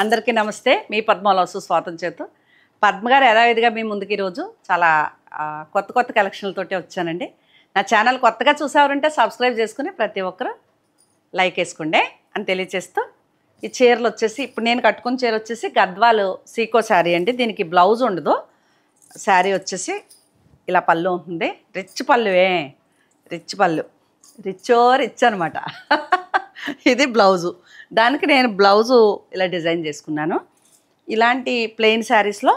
అందరికీ నమస్తే. మీ పద్మలవసు స్వాతం చేతు. పద్మ గారు యథావిధిగా మీ ముందుకి ఈరోజు చాలా కొత్త కలెక్షన్లతోటి వచ్చానండి. నా ఛానల్ కొత్తగా చూసేవారంటే సబ్స్క్రైబ్ చేసుకుని ప్రతి ఒక్కరు లైక్ వేసుకోండి అని తెలియచేస్తూ, ఈ చీరలు వచ్చేసి ఇప్పుడు నేను కట్టుకున్న చీర వచ్చేసి గద్వాలు సీకో శారీ అండి. దీనికి బ్లౌజ్ ఉండదు. శారీ వచ్చేసి ఇలా పళ్ళు ఉంటుంది. రిచ్ పళ్ళువే, రిచ్ పళ్ళు, రిచ్ అనమాట. ఇది బ్లౌజు. దానికి నేను బ్లౌజు ఇలా డిజైన్ చేసుకున్నాను. ఇలాంటి ప్లెయిన్ శారీస్లో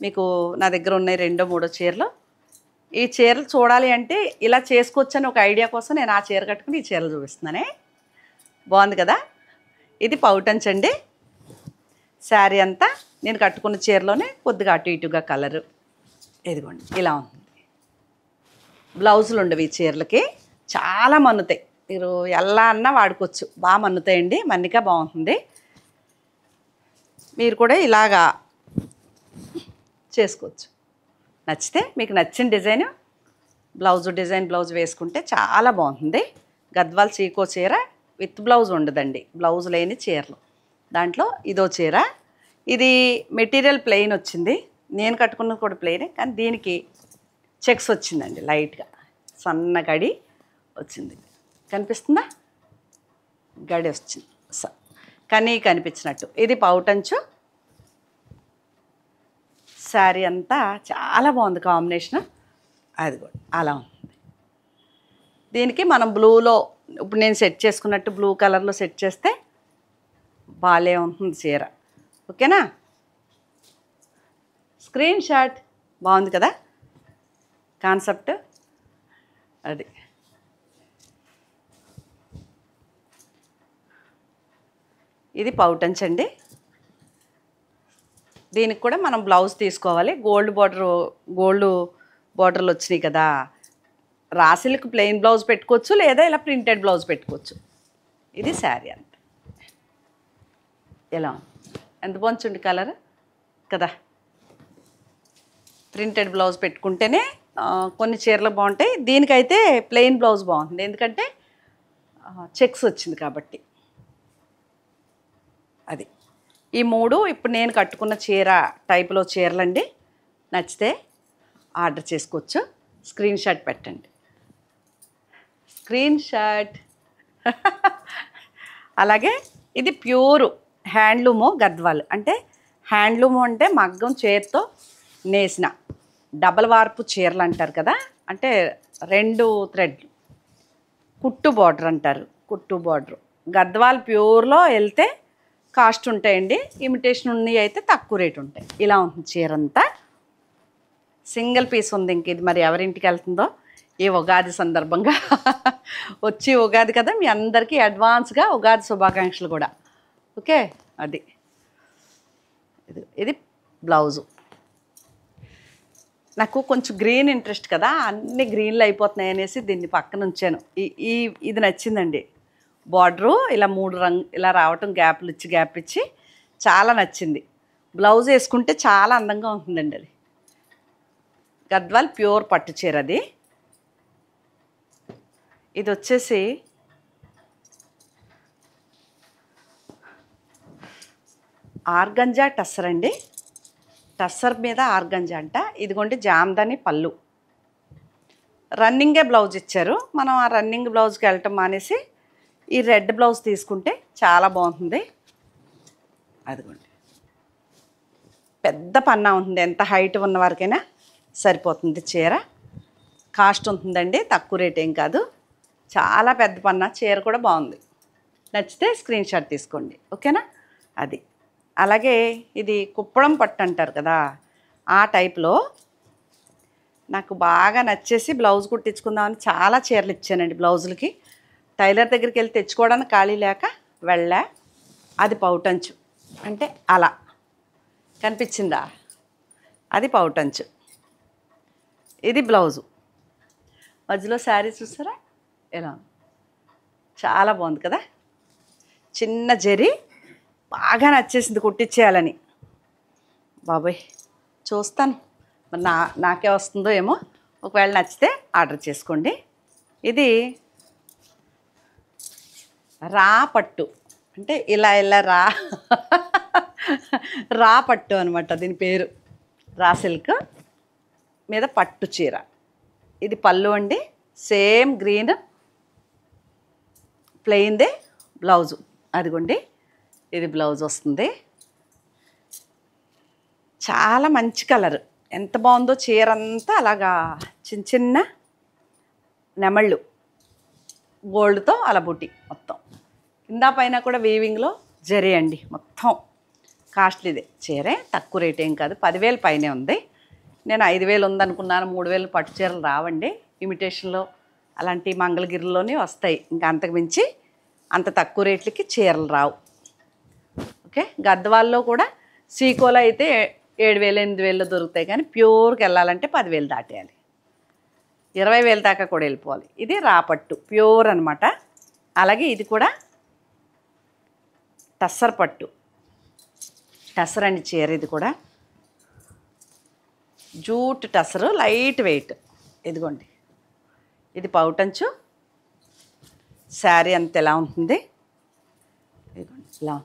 మీకు నా దగ్గర ఉన్నాయి 2-3 చీరలు. ఈ చీరలు చూడాలి అంటే ఇలా చేసుకోవచ్చని ఒక ఐడియా కోసం నేను ఆ చీర కట్టుకుని ఈ చీరలు చూపిస్తున్నానే. బాగుంది కదా. ఇది పౌటంచ్ అండి. శారీ అంతా నేను కట్టుకున్న చీరలోనే కొద్దిగా అటు ఇటుగా కలరు ఇదిగోండి ఇలా ఉంటుంది. బ్లౌజులు ఉండవు ఈ చీరలకి, చాలా మన్నుతాయి. మీరు ఎలా అన్నా వాడుకోవచ్చు, బాగా మన్నుతాయండి. మన్నిక బాగుంటుంది. మీరు కూడా ఇలాగా చేసుకోవచ్చు. నచ్చితే మీకు నచ్చిన డిజైన్ బ్లౌజ్ వేసుకుంటే చాలా బాగుంటుంది. గద్వాల్ సీకో చీర విత్ బ్లౌజ్ ఉండదండి, బ్లౌజ్ లేని చీరలు. దాంట్లో ఇదో చీర. ఇది మెటీరియల్ ప్లెయిన్ వచ్చింది. నేను కట్టుకున్నది కూడా ప్లెయినే, కానీ దీనికి చెక్స్ వచ్చిందండి. లైట్గా సన్న గడి వచ్చింది. కనిపిస్తుందా? గడి వచ్చింది కానీ కనిపించినట్టు. ఇది పౌటంచు. శారీ అంతా చాలా బాగుంది కాంబినేషన్. అది కూడా అలా ఉంది. దీనికి మనం బ్లూలో ఇప్పుడు నేను సెట్ చేసుకున్నట్టు బ్లూ కలర్లో సెట్ చేస్తే బాగా ఉంటుంది చీర. ఓకేనా? Screen shot. బాగుంది కదా కాన్సెప్ట్. అది ఇది పౌటంచ్ అండి. దీనికి కూడా మనం బ్లౌజ్ తీసుకోవాలి. గోల్డ్ బార్డర్లు వచ్చినాయి కదా. రాసిలకు ప్లెయిన్ బ్లౌజ్ పెట్టుకోవచ్చు, లేదా ఇలా ప్రింటెడ్ బ్లౌజ్ పెట్టుకోవచ్చు. ఇది శారీ అంత ఎలా ఎంత బాగుంది కలర్ కదా. ప్రింటెడ్ బ్లౌజ్ పెట్టుకుంటేనే కొన్ని చీరలు బాగుంటాయి. దీనికైతే ప్లెయిన్ బ్లౌజ్ బాగుంటుంది, ఎందుకంటే చెక్స్ వచ్చింది కాబట్టి. అది ఈ 3 ఇప్పుడు నేను కట్టుకున్న చీర టైపులో చీరలండి. నచ్చితే ఆర్డర్ చేసుకోవచ్చు. స్క్రీన్ షాట్ పెట్టండి. Screen shot. అలాగే ఇది ప్యూర్ హ్యాండ్లూము గద్వాల్. అంటే హ్యాండ్లూము అంటే మగ్గం చేతితో నేసిన డబల్ వార్పు చీరలు అంటారు కదా. అంటే 2 థ్రెడ్లు కుట్టు బార్డర్ అంటారు. కుట్టు బార్డర్ గద్వాల్ ప్యూర్లో వెళ్తే కాస్ట్ ఉంటాయండి. ఇమిటేషన్ ఉన్నవి అయితే తక్కువ రేటు ఉంటాయి. ఇలా ఉంటుంది చీర అంతా. సింగిల్ పీస్ ఉంది. ఇంక ఇది మరి ఎవరింటికి వెళ్తుందో ఈ ఉగాది సందర్భంగా. వచ్చి ఉగాది కదా, మీ అందరికీ అడ్వాన్స్గా ఉగాది శుభాకాంక్షలు కూడా. ఓకే. అది ఇది బ్లౌజు. నాకు కొంచెం గ్రీన్ ఇంట్రెస్ట్ కదా, అన్ని గ్రీన్లు అయిపోతున్నాయి అనేసి దీన్ని పక్కన ఉంచాను. ఇది నచ్చిందండి. బార్డరు ఇలా 3 రంగు ఇలా రావటం, గ్యాప్ ఇచ్చి చాలా నచ్చింది. బ్లౌజ్ వేసుకుంటే చాలా అందంగా ఉంటుందండి. అది గద్వాల్ ప్యూర్ పట్టు చీర. అది ఇది వచ్చేసి ఆర్గంజా టస్సర్ అండి. టస్సర్ మీద ఆర్గంజా అంట. ఇదిగోండి జామ్దాని పళ్ళు. రన్నింగే బ్లౌజ్ ఇచ్చారు. మనం ఆ రన్నింగ్ బ్లౌజ్కి వెళ్ళటం మానేసి ఈ రెడ్ బ్లౌజ్ తీసుకుంటే చాలా బాగుంటుంది. అదిగోండి పెద్ద పన్నా ఉంటుంది. ఎంత హైట్ ఉన్న వారికైనా సరిపోతుంది చీర. కాస్ట్ ఉంటుందండి, తక్కువ రేట్ ఏం కాదు. చాలా పెద్ద పన్నా. చీర కూడా బాగుంది. నచ్చితే స్క్రీన్ షాట్ తీసుకోండి. ఓకేనా? అది అలాగే ఇది కుప్పడం పట్టు అంటారు కదా, ఆ టైప్లో నాకు బాగా నచ్చేసి బ్లౌజ్ కుట్టించుకుందామని చాలా చీరలు ఇచ్చానండి. బ్లౌజులకి టైలర్ దగ్గరికి వెళ్ళి తెచ్చుకోవడానికి ఖాళీ లేక వెళ్ళా. అది పౌటంచు. అంటే అలా కనిపించిందా? అది పౌటంచు. ఇది బ్లౌజు. మధ్యలో శారీ చూసారా ఎలా? చాలా బాగుంది కదా. చిన్న జరీ బాగా నచ్చేసింది కుట్టించేయాలని. బాబాయ్ చూస్తాను మరి నాకే వస్తుందో ఏమో. ఒకవేళ నచ్చితే ఆర్డర్ చేసుకోండి. ఇది రా పట్టు. అంటే ఇలా రా రా పట్టు అనమాట దీని పేరు. రా సిల్క్ మీద పట్టు చీర. ఇది పళ్ళు అండి, సేమ్ గ్రీన్ ప్లెయిన్దే బ్లౌజు. అదిగోండి ఇది బ్లౌజ్ వస్తుంది. చాలా మంచి కలర్, ఎంత బాగుందో చీర అంతా. అలాగా చిన్న చిన్న నెమళ్ళు గోల్డ్తో అలా బుట్టి మొత్తం. కింద పైన కూడా వీవింగ్లో జరీ అండి. మొత్తం కాస్ట్లీదే చీరే, తక్కువ రేట్ ఏం కాదు. 10,000 పైనే ఉంది. నేను 5,000 ఉందనుకున్నాను. 3,000 పట్టు చీరలు రావండి. ఇమిటేషన్లో అలాంటి మంగళగిరిలోనే వస్తాయి. ఇంకా అంతకు మించి అంత తక్కువ రేట్లకి చీరలు రావు. ఓకే, గద్వాల్లో కూడా సీకోలో అయితే 7,000 8,000 దొరుకుతాయి. కానీ ప్యూర్కి వెళ్ళాలంటే 10,000 దాటేయాలి. 20,000 దాకా కూడా వెళ్ళిపోవాలి. ఇది రాపట్టు ప్యూర్ అనమాట. అలాగే ఇది కూడా టస్సర్ పట్టు, టస్సర్ అండి చీర. ఇది కూడా జూట్ టస్సరు, లైట్ వెయిట్. ఇదిగోండి ఇది పౌటంచు. శారీ అంత ఎలా ఉంటుంది, ఇదిగోండి ఇలా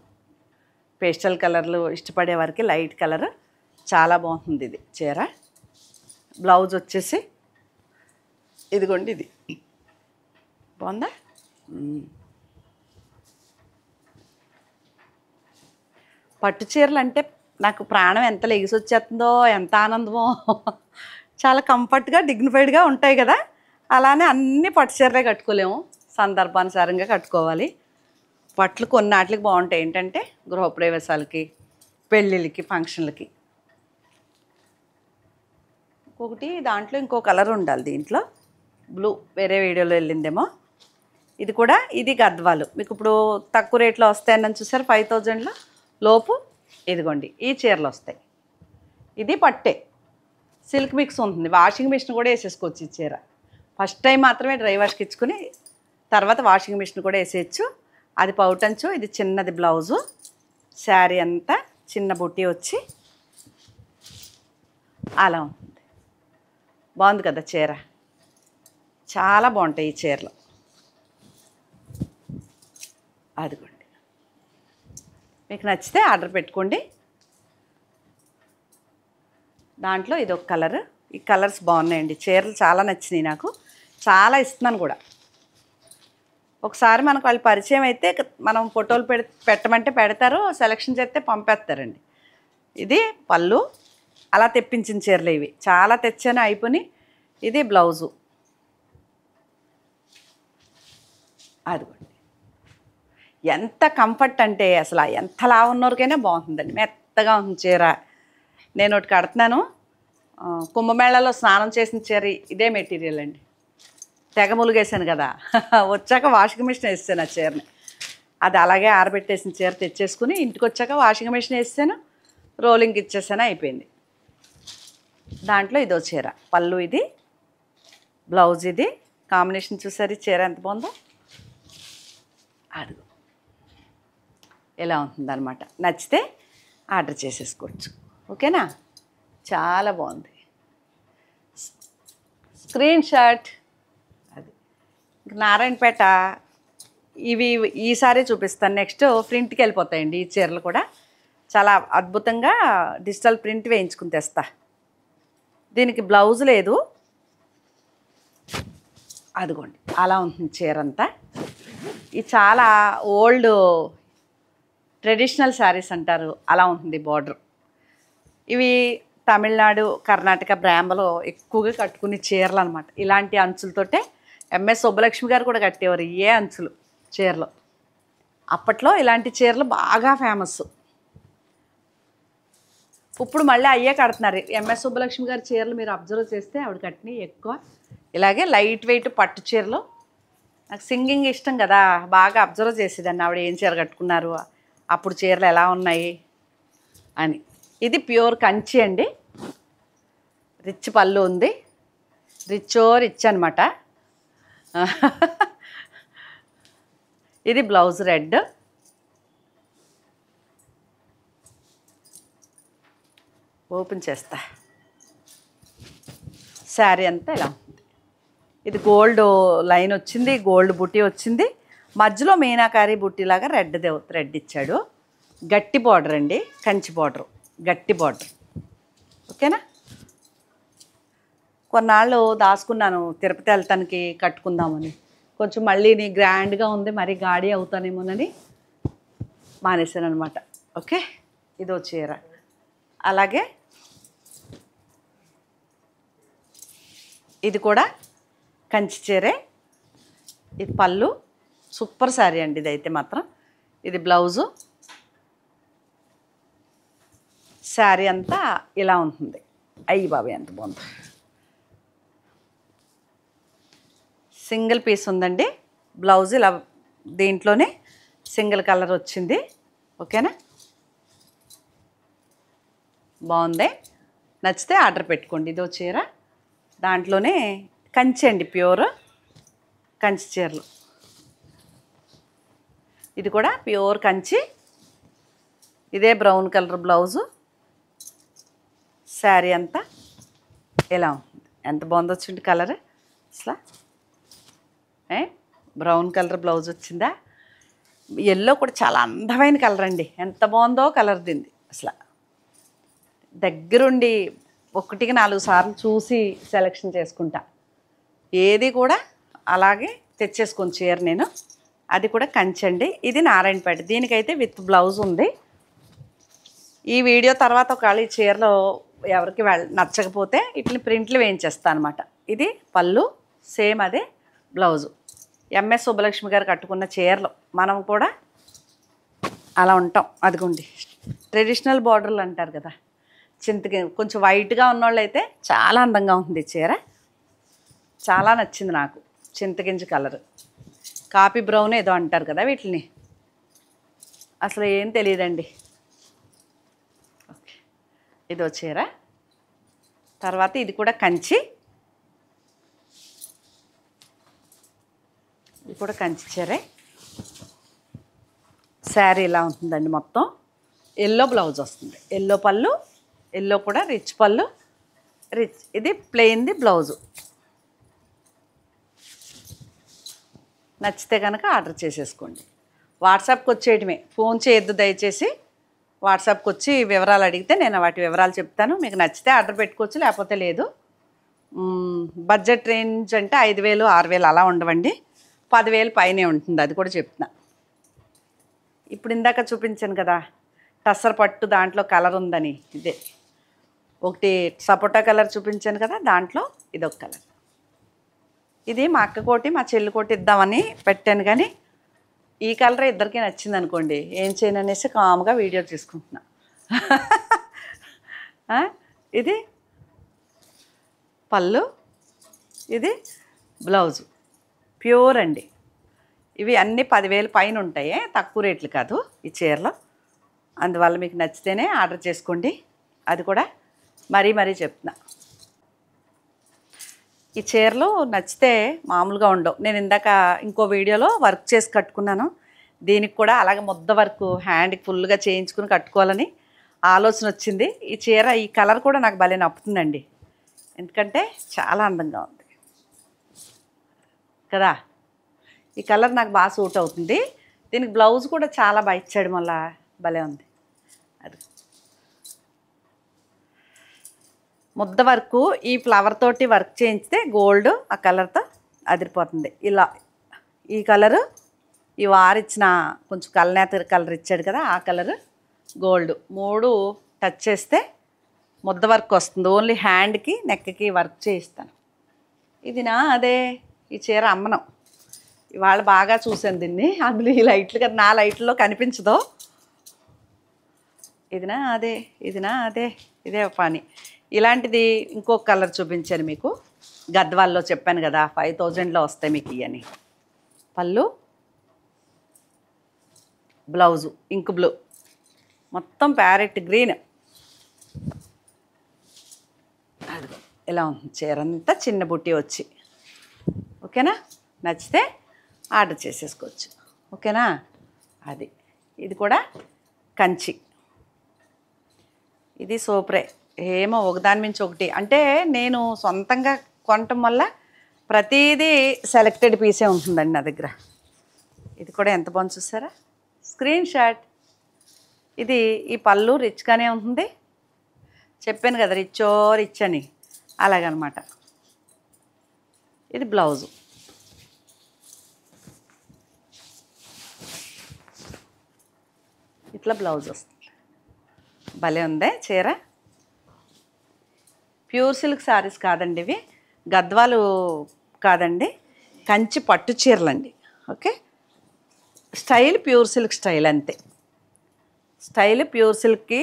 పేస్టల్ కలర్లు ఇష్టపడే వారికి లైట్ కలర్ చాలా బాగుంటుంది ఇది చీర. బ్లౌజ్ వచ్చేసి ఇదిగోండి ఇది బాగుందా. పట్టు చీరలు అంటే నాకు ప్రాణం ఎంత లెగిసి వచ్చేస్తుందో, ఎంత ఆనందమో. చాలా కంఫర్ట్గా డిగ్నిఫైడ్గా ఉంటాయి కదా. అలానే అన్ని పట్టు చీరలే కట్టుకోలేము, సందర్భానుసారంగా కట్టుకోవాలి. పట్లు కొన్నాటికి బాగుంటాయి. ఏంటంటే గృహప్రవేశాలకి, పెళ్ళిళ్ళకి, ఫంక్షన్లకి. ఇంకొకటి దాంట్లో ఇంకో కలర్ ఉండాలి. దీంట్లో బ్లూ వేరే వీడియోలో వెళ్ళిందేమో. ఇది కూడా ఇది గద్వాలు. మీకు ఇప్పుడు తక్కువ రేట్లో వస్తాయని చూసారు 5,000లో లోపు. ఇదిగోండి ఈ చీరలు వస్తాయి. ఇది పట్టే, సిల్క్ మిక్స్ ఉంటుంది. వాషింగ్ మిషన్ కూడా వేసేసుకోవచ్చు ఈ చీర. ఫస్ట్ టైం మాత్రమే డ్రై వాష్కి ఇచ్చుకుని తర్వాత వాషింగ్ మిషన్ కూడా వేసేయచ్చు. అది పౌటంచు, ఇది చిన్నది బ్లౌజు. శారీ అంతా చిన్న బుట్టి వచ్చి అలా ఉంటుంది. బాగుంది కదా చీర, చాలా బాగుంటాయి ఈ చీరలు. అదిగోండి మీకు నచ్చితే ఆర్డర్ పెట్టుకోండి. దాంట్లో ఇది ఒక కలర్. ఈ కలర్స్ బాగున్నాయండి. చీరలు చాలా నచ్చినాయి నాకు, చాలా ఇస్తున్నాను కూడా. ఒకసారి మనకు వాళ్ళు పరిచయం అయితే మనం ఫోటోలు పెట్టమంటే పెడతారు, సెలెక్షన్ చేస్తే పంపేస్తారండి. ఇది పళ్ళు. అలా తెప్పించిన చీరలు ఇవి. చాలా తెచ్చాను అయిపోయి. ఇది బ్లౌజు. అదిగోండి ఎంత కంఫర్ట్ అంటే అసలు ఎంతలా ఉన్నోరికైనా బాగుంటుందండి. మెత్తగా ఉంటుంది చీర. నేను ఒకటి కడుతున్నాను, కుంభమేళాలో స్నానం చేసిన చీర ఇదే మెటీరియల్ అండి. తెగ ములుగేసాను కదా, వచ్చాక వాషింగ్ మిషన్ వేసాను ఆ చీరని. అది అలాగే ఆరబెట్టేసిన చీర తెచ్చేసుకుని ఇంటికి వచ్చాక వాషింగ్ మిషన్ వేసాను, రోలింగ్కి ఇచ్చేసాను, అయిపోయింది. దాంట్లో ఇదో చీర. పళ్ళు ఇది, బ్లౌజ్ ఇది. కాంబినేషన్ చూసారు ఈ చీర ఎంత బాగుందో. అదిగో ఎలా ఉంటుందన్నమాట. నచ్చితే ఆర్డర్ చేసేసుకోవచ్చు. ఓకేనా, చాలా బాగుంది. Screen shot. అది నారాయణపేట. ఇవి ఈసారి చూపిస్తాను. నెక్స్ట్ ప్రింట్కి వెళ్ళిపోతాయండి ఈ చీరలు కూడా. చాలా అద్భుతంగా డిజిటల్ ప్రింట్ వేయించుకుని తెస్తా. దీనికి బ్లౌజ్ లేదు. అదిగోండి అలా ఉంటుంది చీర అంతా. ఇది చాలా ఓల్డ్ ట్రెడిషనల్ శారీస్ అంటారు, అలా ఉంటుంది బార్డర్. ఇవి తమిళనాడు, కర్ణాటక, బ్రాహ్మలో ఎక్కువగా కట్టుకునే చీరలు అనమాట. ఇలాంటి అంచులతోటే ఎంఎస్ సుబ్బలక్ష్మి గారు కూడా కట్టేవారు ఏ అంచులు చీరలు. అప్పట్లో ఇలాంటి చీరలు బాగా ఫేమస్. ఇప్పుడు మళ్ళీ అయ్యే కడుతున్నారు. ఎంఎస్ సుబ్బలక్ష్మి గారి చీరలు మీరు అబ్జర్వ్ చేస్తే ఆవిడ కట్టినవి ఎక్కువ ఇలాగే లైట్ వెయిట్ పట్టు చీరలు. నాకు సింగింగ్ ఇష్టం కదా, బాగా అబ్జర్వ్ చేసేదాన్ని ఆవిడ ఏం చీర కట్టుకున్నారు, అప్పుడు చీరలు ఎలా ఉన్నాయి అని. ఇది ప్యూర్ కంచి అండి. రిచ్ పళ్ళు ఉంది. రిచ్ అనమాట. ఇది బ్లౌజ్ రెడ్. ఓపెన్ చేస్తా. శారీ అంతా ఇలా ఉంది. ఇది గోల్డ్ లైన్ వచ్చింది, గోల్డ్ బుట్టి వచ్చింది. మధ్యలో మీనాకారి బుట్టిలాగా రెడ్ ఇచ్చాడు. గట్టి బార్డర్ అండి, కంచి బార్డర్, గట్టి బార్డర్. ఓకేనా. కొన్నాళ్ళు దాచుకున్నాను తిరుపతి వెళ్తానికి కట్టుకుందామని, కొంచెం మళ్ళీ నీ గ్రాండ్గా ఉంది మరి గాడి అవుతానేమోనని మానేశాను అనమాట. ఓకే, ఇదో చీర. అలాగే ఇది కూడా కంచి చీరే. ఇది పళ్ళు, సూపర్ శారీ అండి ఇదైతే మాత్రం. ఇది బ్లౌజు. శారీ అంతా ఇలా ఉంటుంది. అయ్యి బాబాయ్ ఎంత బాగుంది. సింగిల్ పీస్ ఉందండి బ్లౌజ్. ఇలా దీంట్లోనే సింగిల్ కలర్ వచ్చింది. ఓకేనా, బాగుంది. నచ్చితే ఆర్డర్ పెట్టుకోండి. ఇదో చీర, దాంట్లోనే కంచి అండి, ప్యూర్ కంచి చీరలు. ఇది కూడా ప్యూర్ కంచి. ఇదే బ్రౌన్ కలర్ బ్లౌజు. శారీ అంతా ఎలా ఉంటుంది, ఎంత బాగుంది వచ్చింది కలర్ అసలు. బ్రౌన్ కలర్ బ్లౌజ్ వచ్చిందా. ఎల్లో కూడా చాలా అందమైన కలర్ అండి, ఎంత బాగుందో కలర్ దీన్ని అసలు. దగ్గరుండి 1-4 సార్లు చూసి సెలెక్షన్ చేసుకుంటా. ఏది కూడా అలాగే తెచ్చేసుకొని చీర నేను. అది కూడా కంచండి. ఇది నారాయణపేట. దీనికైతే విత్ బ్లౌజ్ ఉంది. ఈ వీడియో తర్వాత ఒకవేళ ఈ చీరలో ఎవరికి నచ్చకపోతే ఇట్లా ప్రింట్లు వేయించేస్తాను అనమాట. ఇది పళ్ళు, సేమ్ అదే బ్లౌజు. ఎంఎస్ సుబ్బలక్ష్మి గారు కట్టుకున్న చీరలు మనం కూడా అలా ఉంటాం. అదిగోండి ట్రెడిషనల్ బార్డర్లు అంటారు కదా, చింతకి కొంచెం వైట్గా ఉన్నవాళ్ళు అయితే చాలా అందంగా ఉంది చీర. చాలా నచ్చింది నాకు. చింతగింజ కలర్, కాఫీ బ్రౌన్ ఏదో అంటారు కదా వీటిని, అసలు ఏం తెలియదండి. ఓకే, ఇదో చీర. తర్వాత ఇది కూడా కంచి. ఇది కూడా కంచి చీరే. శారీ ఇలా ఉంటుందండి మొత్తం. ఎల్లో బ్లౌజ్ వస్తుంది, ఎల్లో పళ్ళు, ఎల్లో కూడా రిచ్ పళ్ళు, రిచ్. ఇది ప్లెయిన్ది బ్లౌజు. నచ్చితే కనుక ఆర్డర్ చేసేసుకోండి. వాట్సాప్కి వచ్చేయటమే, ఫోన్ చేయొద్దు దయచేసి. వాట్సాప్కి వచ్చి వివరాలు అడిగితే నేను వాటి వివరాలు చెప్తాను. మీకు నచ్చితే ఆర్డర్ పెట్టుకోవచ్చు, లేకపోతే లేదు. బడ్జెట్ రేంజ్ అంటే 5,000, 6,000 అలా ఉండవండి. 10,000 పైనే ఉంటుంది, అది కూడా చెప్తున్నా. ఇప్పుడు ఇందాక చూపించాను కదా టస్సర్ పట్టు, దాంట్లో కలర్ ఉందని. ఇదే ఒకటి సపోటా కలర్ చూపించాను కదా, దాంట్లో ఇదొక కలర్. ఇది మా అక్క కోటి మా చెల్లి కోటి ఇద్దామని పెట్టాను, కానీ ఈ కలర్ ఇద్దరికీ నచ్చింది అనుకోండి, ఏం చేయను అనేసి కామ్గా వీడియో తీసుకుంటున్నా. ఇది పళ్ళు, ఇది బ్లౌజు. ప్యూర్ అండి. ఇవి అన్నీ 10,000 పైన ఉంటాయి, తక్కువ రేట్లు కాదు ఈ చీరలో. అందువల్ల మీకు నచ్చితేనే ఆర్డర్ చేసుకోండి. అది కూడా మరీ మరీ చెప్తున్నా. ఈ చీరలు నచ్చితే మామూలుగా ఉండవు. నేను ఇందాక ఇంకో వీడియోలో వర్క్ చేసి కట్టుకున్నాను. దీనికి కూడా అలాగే ముద్ద వర్క్ హ్యాండ్కి ఫుల్గా చేయించుకుని కట్టుకోవాలని ఆలోచన వచ్చింది. ఈ చీర ఈ కలర్ కూడా నాకు భలే నప్పుతుందండి, ఎందుకంటే చాలా అందంగా ఉంది కదా. ఈ కలర్ నాకు బాగా సూట్ అవుతుంది. దీనికి బ్లౌజ్ కూడా చాలా బాగా ఇచ్చాడు, మళ్ళా భలే ఉంది. అది ముద్ద వర్క్, ఈ ఫ్లవర్ తోటి వర్క్ చేయించితే గోల్డ్ ఆ కలర్తో అదిరిపోతుంది. ఇలా ఈ కలరు, ఈ వారిచ్చిన కొంచెం కలనేత కలర్ ఇచ్చాడు కదా, ఆ కలరు, గోల్డ్ 3 టచ్ చేస్తే ముద్ద వర్క్ వస్తుంది. ఓన్లీ హ్యాండ్కి నెక్కి వర్క్ చేయిస్తాను. ఇది అదే ఈ చీర అమ్మనం. ఇవాళ బాగా చూసాను దీన్ని, అందులో ఈ లైట్లు కదా, నా లైట్లో కనిపించదు. ఇదినా అదే, ఇదినా అదే, ఇదే పని. ఇలాంటిది ఇంకొక కలర్ చూపించాను మీకు, గద్వాల్లో చెప్పాను కదా 5,000లో వస్తాయి మీకు ఇవని. పళ్ళు, బ్లౌజు ఇంక్ బ్లూ, మొత్తం ప్యారెట్ గ్రీన్. అది ఇలా ఉంది చీర అంతా, చిన్న బుట్టి వచ్చి. ఓకేనా, నచ్చితే ఆర్డర్ చేసేసుకోవచ్చు. ఓకేనా. అది ఇది కూడా కంచి. ఇది సూపరే, ఏమో ఒకదాని మించి ఒకటి. అంటే నేను సొంతంగా కొనటం వల్ల ప్రతిదీ సెలెక్టెడ్ పీసే ఉంటుందండి నా దగ్గర. ఇది కూడా ఎంత బాగుంది చూసారా, స్క్రీన్ షాట్. ఇది ఈ పళ్ళు రిచ్గానే ఉంటుంది. చెప్పాను కదా రిచ్ అని, అలాగనమాట. ఇది బ్లౌజు. ఇట్లా బ్లౌజ్ వస్తుంది. భలే ఉందే చీర. ప్యూర్ సిల్క్ శారీస్ కాదండి ఇవి, గద్వాలు కాదండి, కంచి పట్టు చీరలండి. Okay, style pure silk style అంతే. స్టైల్ ప్యూర్ సిల్క్కి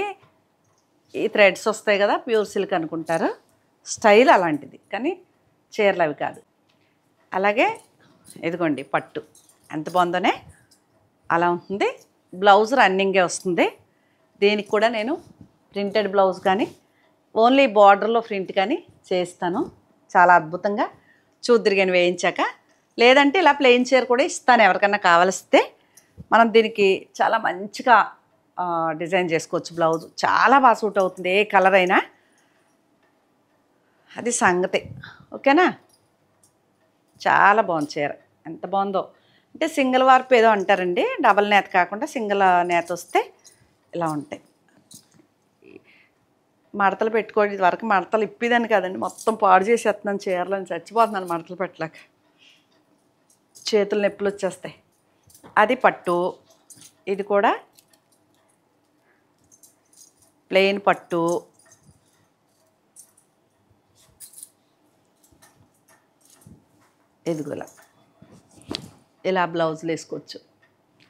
ఈ థ్రెడ్స్ వస్తాయి కదా, ప్యూర్ సిల్క్ అనుకుంటారు. స్టైల్ అలాంటిది, కానీ చీరలు అవి కాదు. అలాగే ఇదిగోండి పట్టు ఎంత బాగుందోనే, అలా ఉంటుంది. బ్లౌజ్ రన్నింగే వస్తుంది. దీనికి కూడా నేను ప్రింటెడ్ బ్లౌజ్ కానీ ఓన్లీ బార్డర్లో ప్రింట్ కానీ చేస్తాను చాలా అద్భుతంగా. చూద్దురు కానీ వేయించాక, లేదంటే ఇలా ప్లెయిన్ చీర కూడా ఇస్తాను ఎవరికన్నా కావలిస్తే. మనం దీనికి చాలా మంచిగా డిజైన్ చేసుకోవచ్చు. బ్లౌజ్ చాలా బాగా సూట్ అవుతుంది, ఏ కలర్ అయినా. అది సంగతి. ఓకేనా, చాలా బాగుంది చీర. ఎంత బాగుందో అంటే సింగిల్ వార్పు ఏదో అంటారండి, డబల్ నేత కాకుండా సింగిల్ నేత వస్తే ఇలా ఉంటాయి. మడతలు పెట్టుకోండి. ఇది వరకు మడతలు ఇప్పిదాన్ని కాదండి, మొత్తం పాడు చేసేస్తున్నాను చీరలను, చచ్చిపోతున్నాను మడతలు పెట్టలేక, చేతులు నొప్పులు వచ్చేస్తాయి. అది పట్టు. ఇది కూడా ప్లెయిన్ పట్టు. ఎదుగులా ఇలా బ్లౌజులు వేసుకోవచ్చు.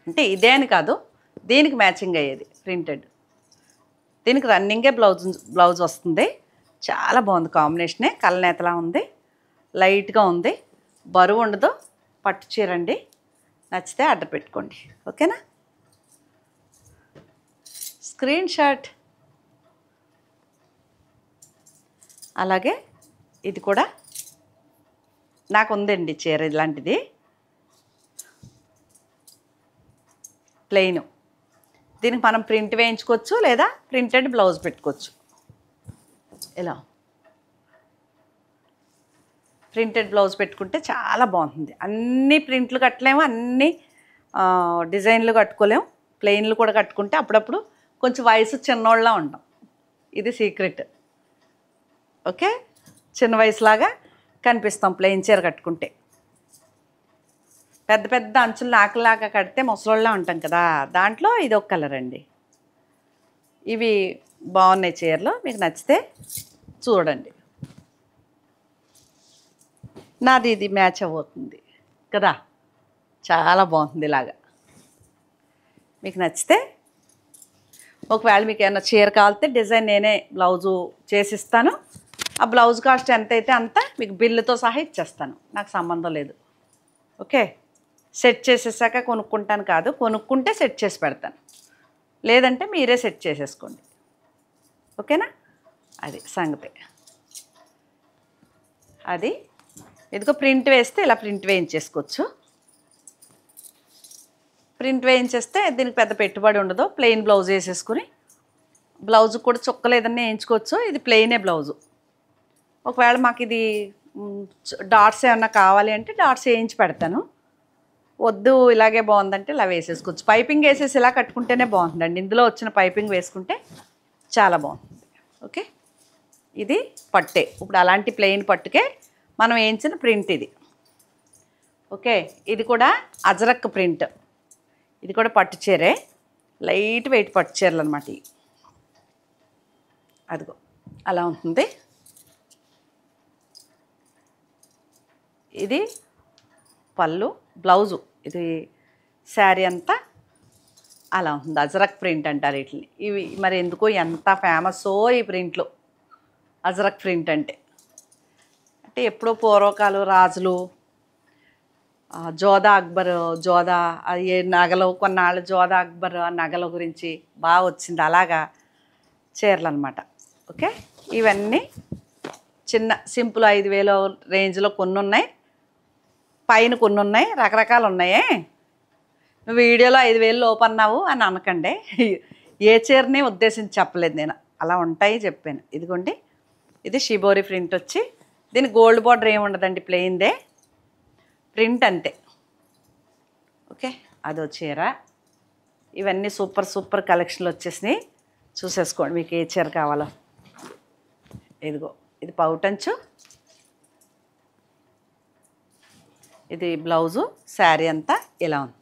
అంటే ఇదే అని కాదు, దీనికి మ్యాచింగ్ అయ్యేది ప్రింటెడ్. దీనికి రన్నింగే బ్లౌజ్ వస్తుంది. చాలా బాగుంది కాంబినేషనే. కళ్ళనేతలా ఉంది, లైట్గా ఉంది, బరువు ఉండదు. పట్టు చీరండి. నచ్చితే ఆర్డర్ పెట్టుకోండి. ఓకేనా, స్క్రీన్ షాట్. అలాగే ఇది కూడా నాకు ఉందండి చీర ఇలాంటిది, ప్లెయిన్. దీనికి మనం ప్రింట్ వేయించుకోవచ్చు, లేదా ప్రింటెడ్ బ్లౌజ్ పెట్టుకోవచ్చు. ఇలా ప్రింటెడ్ బ్లౌజ్ పెట్టుకుంటే చాలా బాగుంటుంది. అన్ని ప్రింట్లు కట్టలేము, అన్ని డిజైన్లు కట్టుకోలేము. ప్లెయిన్లు కూడా కట్టుకుంటే అప్పుడప్పుడు కొంచెం వయసు చిన్నోళ్ళలా ఉంటాం. ఇది సీక్రెట్. ఓకే, చిన్న వయసులాగా కనిపిస్తాం ప్లెయిన్ చీర కట్టుకుంటే. పెద్ద పెద్ద అంచులు నాకులాగా కడితే ముసలోళ్ళ ఉంటాం కదా, దాంట్లో ఇది ఒక కలర్ అండి. ఇవి బాగున్నాయి చీరలు, మీకు నచ్చితే చూడండి. నాది ఇది మ్యాచ్ అవుతుంది కదా, చాలా బాగుంది ఇలాగా. మీకు నచ్చితే, ఒకవేళ మీకు ఏమైనా చీర కావాలితే డిజైన్ నేనే బ్లౌజు చేసిస్తాను. ఆ బ్లౌజ్ కాస్ట్ ఎంత అయితే అంత మీకు బిల్లుతో సహా ఇచ్చేస్తాను, నాకు సంబంధం లేదు. ఓకే, సెట్ చేసేసాక కొనుక్కుంటాను కాదు, కొనుక్కుంటే సెట్ చేసి పెడతాను, లేదంటే మీరే సెట్ చేసేసుకోండి. ఓకేనా, అది సంగతి. అది ఇదిగో ప్రింట్ వేస్తే ఇలా ప్రింట్ వేయించేసుకోవచ్చు. ప్రింట్ వేయించేస్తే దీనికి పెద్ద పెట్టుబడి ఉండదు. ప్లెయిన్ బ్లౌజ్ వేసేసుకుని, బ్లౌజ్ కూడా చుక్కలు ఏదన్నా వేయించుకోవచ్చు. ఇది ప్లెయినే బ్లౌజు. ఒకవేళ మాకు ఇది డాట్స్ ఏమన్నా కావాలి అంటే డాట్స్ వేయించి పెడతాను. వద్దు ఇలాగే బాగుందంటే ఇలా వేసేసుకోవచ్చు. పైపింగ్ వేసేసి ఇలా కట్టుకుంటేనే బాగుంటుందండి. ఇందులో వచ్చిన పైపింగ్ వేసుకుంటే చాలా బాగుంటుంది. ఓకే, ఇది పట్టే. ఇప్పుడు అలాంటి ప్లెయిన్ పట్టుకే మనం వేయించిన ప్రింట్ ఇది. ఓకే, ఇది కూడా అజరక్ ప్రింట్. ఇది కూడా పట్టు చీరే, లైట్ వెయిట్ పట్టు చీరలు అనమాట. అదిగో అలా ఉంటుంది. ఇది పళ్ళు, బ్లౌజు. ఇది శారీ అంతా అలా ఉంటుంది. అజరక్ ప్రింట్ అంటారు వీటిని. ఇవి మరి ఎందుకో ఎంత ఫేమస్సో ఈ ప్రింట్లు. అజరక్ ప్రింట్ అంటే ఎప్పుడో పూర్వకాలు రాజులు, జోధా అక్బర్, జోధా ఏ నగలు, కొన్నాళ్ళు జోధా అక్బర్ నగల గురించి బాగా వచ్చింది. అలాగా చీరలు అనమాట. ఓకే, ఇవన్నీ చిన్న సింపుల్ 5,000 రేంజ్లో కొన్ని ఉన్నాయి, పైన కొన్ని ఉన్నాయి, రకరకాలు ఉన్నాయే. నువ్వు వీడియోలో 5,000 లోపు అన్నావు అని అనకండి. ఏ చీరని ఉద్దేశించి చెప్పలేదు నేను, అలా ఉంటాయి చెప్పాను. ఇదిగోండి, ఇది షిబోరి ప్రింట్ వచ్చి, దీని గోల్డ్ బార్డర్ ఏమి ఉండదండి, ప్లెయిన్దే ప్రింట్ అంతే. ఓకే, అదో చీర. ఇవన్నీ సూపర్ సూపర్ కలెక్షన్లు వచ్చేసినాయి. చూసేసుకోండి మీకు ఏ చీర కావాలో. ఇదిగో ఇది పౌటంచు, ఇది బ్లౌజు, శారీ అంతా ఇలా ఉంది.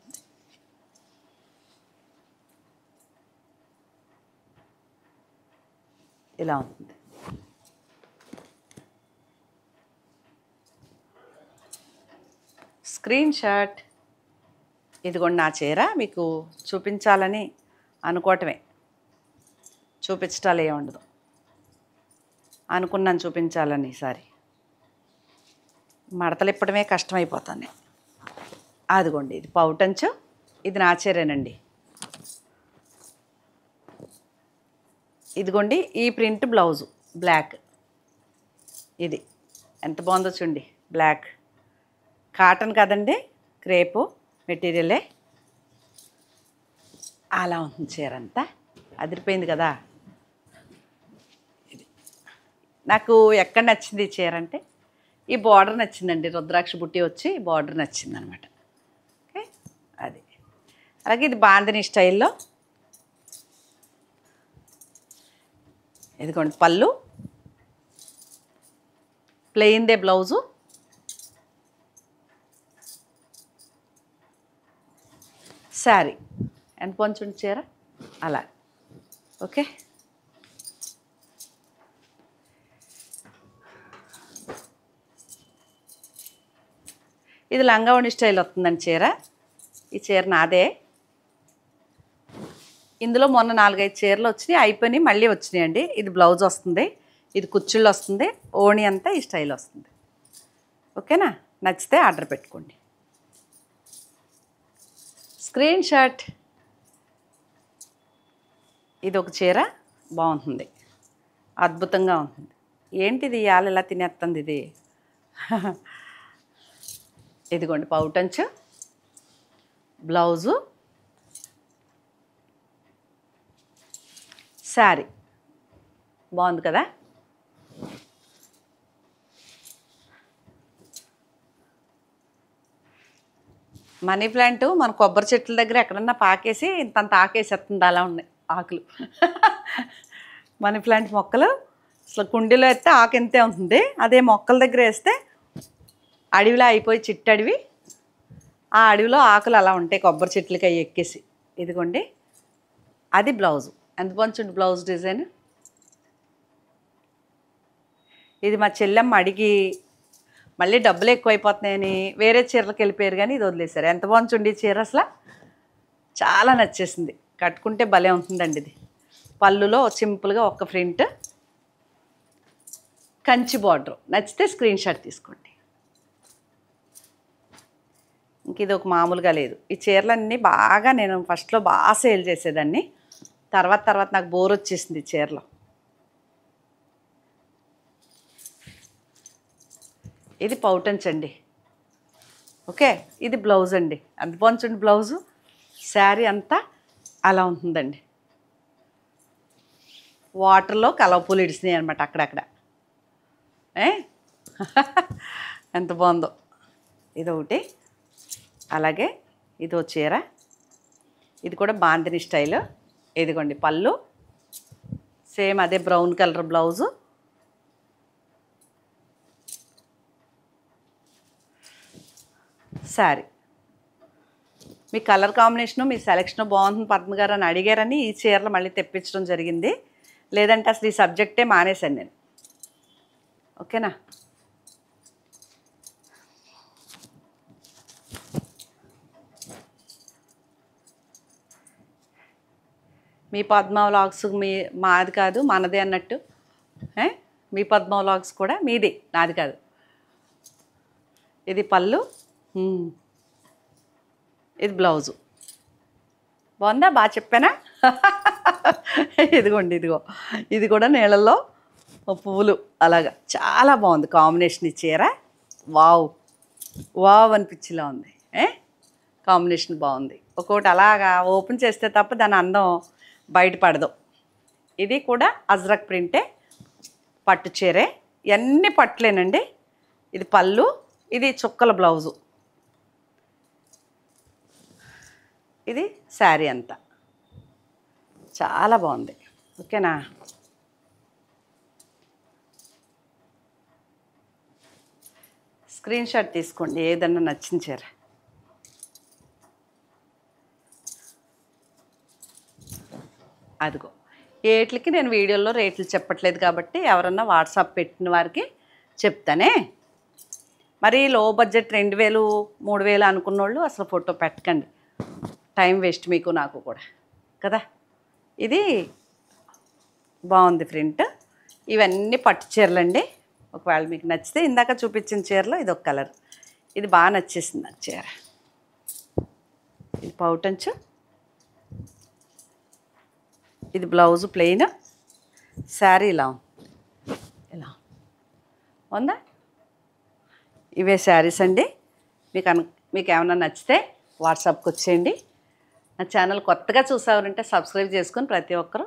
ఇలా ఉంటుంది. Screen shot. ఇదిగోండి నా చీర మీకు చూపించాలని అనుకోవటమే, చూపించటాలు ఏమి ఉండదు. అనుకున్నాను చూపించాలని, ఈసారి మడతలు ఇప్పడమే కష్టమైపోతుంది. అదిగోండి ఇది పౌటంచు, ఇది నా చీరేనండి. ఇదిగోండి ఈ ప్రింట్ బ్లౌజు బ్లాక్. ఇది ఎంత బాగుందో చూడండి, బ్లాక్ కాటన్ కదండి, క్రేపు మెటీరియలే. అలా ఉంటుంది చీర అంతా, అదిరిపోయింది కదా. ఇది నాకు ఎక్కడ నచ్చింది ఈ చీర అంటే ఈ బార్డర్ నచ్చిందండి, రుద్రాక్ష బుట్టి వచ్చి బార్డర్ నచ్చింది అనమాట. ఓకే, అది. అలాగే ఇది బాందిని స్టైల్లో. ఇదిగోండి పళ్ళు, ప్లెయిన్దే బ్లౌజు, శారీ ఎంత కొంచెం చీర అలా. ఓకే, ఇది లంగావణి స్టైల్ వస్తుందండి చీర. ఈ చీర నాదే. ఇందులో మొన్న 4-5 చీరలు వచ్చినాయి, అయిపోయినాయి, మళ్ళీ వచ్చినాయండి. ఇది బ్లౌజ్ వస్తుంది, ఇది కుచ్చుళ్ళు వస్తుంది, ఓణి అంతా ఈ స్టైల్ వస్తుంది. ఓకేనా, నచ్చితే ఆర్డర్ పెట్టుకోండి. Screen shot. ఇది ఒక చీర బాగుంటుంది, అద్భుతంగా ఉంటుంది. ఏంటిది ఇవాళ ఇలా తినేస్తుంది ఇది. ఇదిగోండి పౌటంచు, బ్లౌజు, శారీ బాగుంది కదా. మనీ ప్లాంట్ మన కొబ్బరి చెట్ల దగ్గర ఎక్కడన్నా పాకేసి ఇంతంత ఆకేసేస్తుంది, అలా ఉన్నాయి ఆకులు. మనీ ప్లాంట్ మొక్కలు అసలు కుండీలో వేస్తే ఆకు ఎంతే ఉంటుంది, అదే మొక్కల దగ్గర వేస్తే అడవిలో అయిపోయి చిట్టడివి, ఆ అడవిలో ఆకులు అలా ఉంటాయి కొబ్బరి చెట్లకి అవి ఎక్కేసి. ఇదిగోండి అది బ్లౌజు, ఎంత బాగుంది బ్లౌజ్ డిజైన్. ఇది మా చెల్లెమ్మ అడిగి మళ్ళీ డబ్బులు ఎక్కువైపోతున్నాయని వేరే చీరలకు వెళ్ళిపోయారు, కానీ ఇది వదిలేశారు. ఎంత బాగుంది చీర, అసలు చాలా నచ్చేసింది. కట్టుకుంటే భలే ఉంటుందండి. ఇది పళ్ళులో సింపుల్గా ఒక ప్రింట్, కంచి బార్డర్. నచ్చితే స్క్రీన్ షాట్ తీసుకోండి. ఇంక ఇది ఒక మామూలుగా లేదు. ఈ చీరలన్నీ బాగా నేను ఫస్ట్లో బాగా సేల్ చేసేదాన్ని, తర్వాత నాకు బోర్ వచ్చేసింది ఈ చీరలో. ఇది పౌటంచ్ అండి. ఓకే, ఇది బ్లౌజ్ అండి. అంత బాగుంది బ్లౌజు, శారీ అంతా అలా ఉంటుందండి. వాటర్లో కలవపూలు ఇడిసినాయి అనమాట అక్కడక్కడ. ఎంత బాగుందో. ఇదొకటి. అలాగే ఇదో చీర, ఇది కూడా బాందిని స్టైల్. ఇదిగోండి పళ్ళు, సేమ్ అదే బ్రౌన్ కలర్ బ్లౌజు, శారీ. మీ కలర్ కాంబినేషను మీ సెలెక్షను బాగుంటుంది పద్మ గారు అని అడిగారని ఈ చీరలు మళ్ళీ తెప్పించడం జరిగింది. లేదంటే అసలు ఈ సబ్జెక్టే మానేశాను నేను. ఓకేనా. మీ పద్మ వ్లాగ్స్ మాది కాదు, మనదే అన్నట్టు. మీ పద్మ వ్లాగ్స్ కూడా మీది, నాది కాదు. ఇది పళ్ళు, ఇది బ్లౌజు. బాగుందా, బాగా చెప్పానా? ఇదిగోండి, ఇదిగో ఇది కూడా నీళ్ళల్లో పువ్వులు అలాగా చాలా బాగుంది కాంబినేషన్. ఈ చీర వావ్ వావ్ అనిపించేలా ఉంది. కాంబినేషన్ బాగుంది. ఒక్కొక్కటి అలాగా ఓపెన్ చేస్తే తప్ప దాని అందం బయటపడదు. ఇది కూడా అజ్రక్ ప్రింటే, పట్టు చీరే. ఇవన్నీ పట్టులేనండి. ఇది పళ్ళు, ఇది చుక్కల బ్లౌజు, ఇది శారీ అంతా. చాలా బాగుంది. ఓకేనా? స్క్రీన్ షాట్ తీసుకోండి ఏదన్నా నచ్చిన చీర. అదిగో ఏట్లకి నేను వీడియోలో రేట్లు చెప్పట్లేదు కాబట్టి ఎవరన్నా వాట్సాప్ పెట్టిన వారికి చెప్తానే. మరి లో బడ్జెట్ 2000 3000 అనుకున్నోళ్ళు అసలు ఫోటో పెట్టకండి, టైం వేస్ట్ మీకు నాకు కూడా కదా. ఇది బాగుంది ప్రింట్. ఇవన్నీ పట్టు చీరలండి. ఒకవేళ మీకు నచ్చితే ఇందాక చూపించిన చీరలో ఇది ఒక కలర్, ఇది బాగా నచ్చేసింది ఆ చీర. ఇది పౌటంచు, ఇది బ్లౌజు ప్లెయిన్, శారీ ఇలా ఇలా ఉందా. ఇవే శారీస్ అండి. మీకు ఏమైనా నచ్చితే వాట్సాప్కి వచ్చేయండి. నా ఛానల్ కొత్తగా చూసారంటే సబ్స్క్రైబ్ చేసుకొని ప్రతి ఒక్కరూ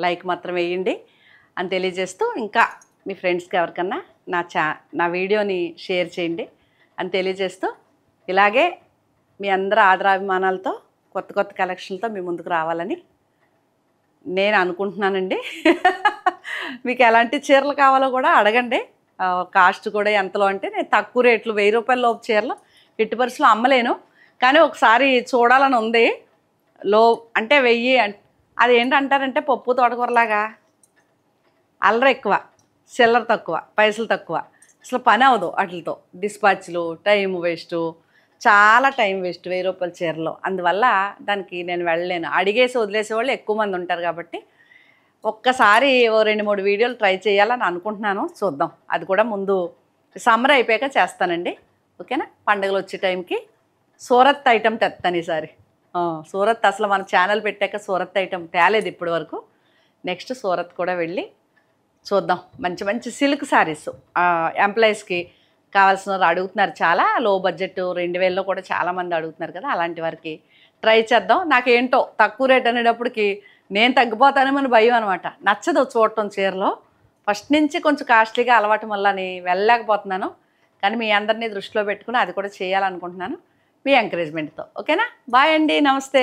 లైక్ మాత్రం వేయండి అని తెలియజేస్తూ, ఇంకా మీ ఫ్రెండ్స్కి ఎవరికన్నా నా వీడియోని షేర్ చేయండి అని తెలియజేస్తూ, ఇలాగే మీ అందరూ ఆదరాభిమానాలతో కొత్త కొత్త కలెక్షన్లతో మీ ముందుకు రావాలని నేను అనుకుంటున్నానండి. మీకు ఎలాంటి చీరలు కావాలో కూడా అడగండి. కాస్ట్ కూడా ఎంతలో అంటే నేను తక్కువ రేట్లు 1000 రూపాయల లోపు చీరలు ఎట్టి పరిస్థితుల్లో అమ్మలేను, కానీ ఒకసారి చూడాలని ఉంది. లో అంటే 1000 అది ఏంటంటారంటే పప్పు తోటకూరలాగా అల్లరి ఎక్కువ, చిల్లర తక్కువ, పైసలు తక్కువ, అసలు పని అవ్వదు వాటితో. డిస్పాచ్లు, టైం వేస్టు, చాలా టైం వేస్ట్ 1000 రూపాయల చీరలో. అందువల్ల దానికి నేను వెళ్ళలేను. అడిగేసి వదిలేసే వాళ్ళు ఎక్కువ మంది ఉంటారు కాబట్టి ఒక్కసారి ఓ 2-3 వీడియోలు ట్రై చేయాలని అనుకుంటున్నాను. చూద్దాం, అది కూడా ముందు సమ్మర్ అయిపోయాక చేస్తానండి. ఓకేనా? పండుగలు వచ్చే టైంకి సూరత్ ఐటెం తెస్తాను ఈసారి. సూరత్ అసలు మన ఛానల్ పెట్టాక సూరత్ ఐటెం తేలేదు ఇప్పటి వరకు. నెక్స్ట్ సూరత్ కూడా వెళ్ళి చూద్దాం. మంచి మంచి సిల్క్ శారీస్ ఎంప్లాయీస్కి కావాల్సిన వారు అడుగుతున్నారు, చాలా లో బడ్జెట్ 2000లో కూడా చాలామంది అడుగుతున్నారు కదా, అలాంటి వారికి ట్రై చేద్దాం. నాకేంటో తక్కువ రేట్ అనేటప్పటికి నేను తగ్గిపోతానేమని భయం అనమాట. నచ్చదు చూడటం చీరలో. ఫస్ట్ నుంచి కొంచెం కాస్ట్లీగా అలవాటు వల్ల వెళ్ళలేకపోతున్నాను. కానీ మీ అందరినీ దృష్టిలో పెట్టుకుని అది కూడా చేయాలనుకుంటున్నాను మీ ఎంకరేజ్మెంట్తో. ఓకేనా? బాయ్ అండి, నమస్తే.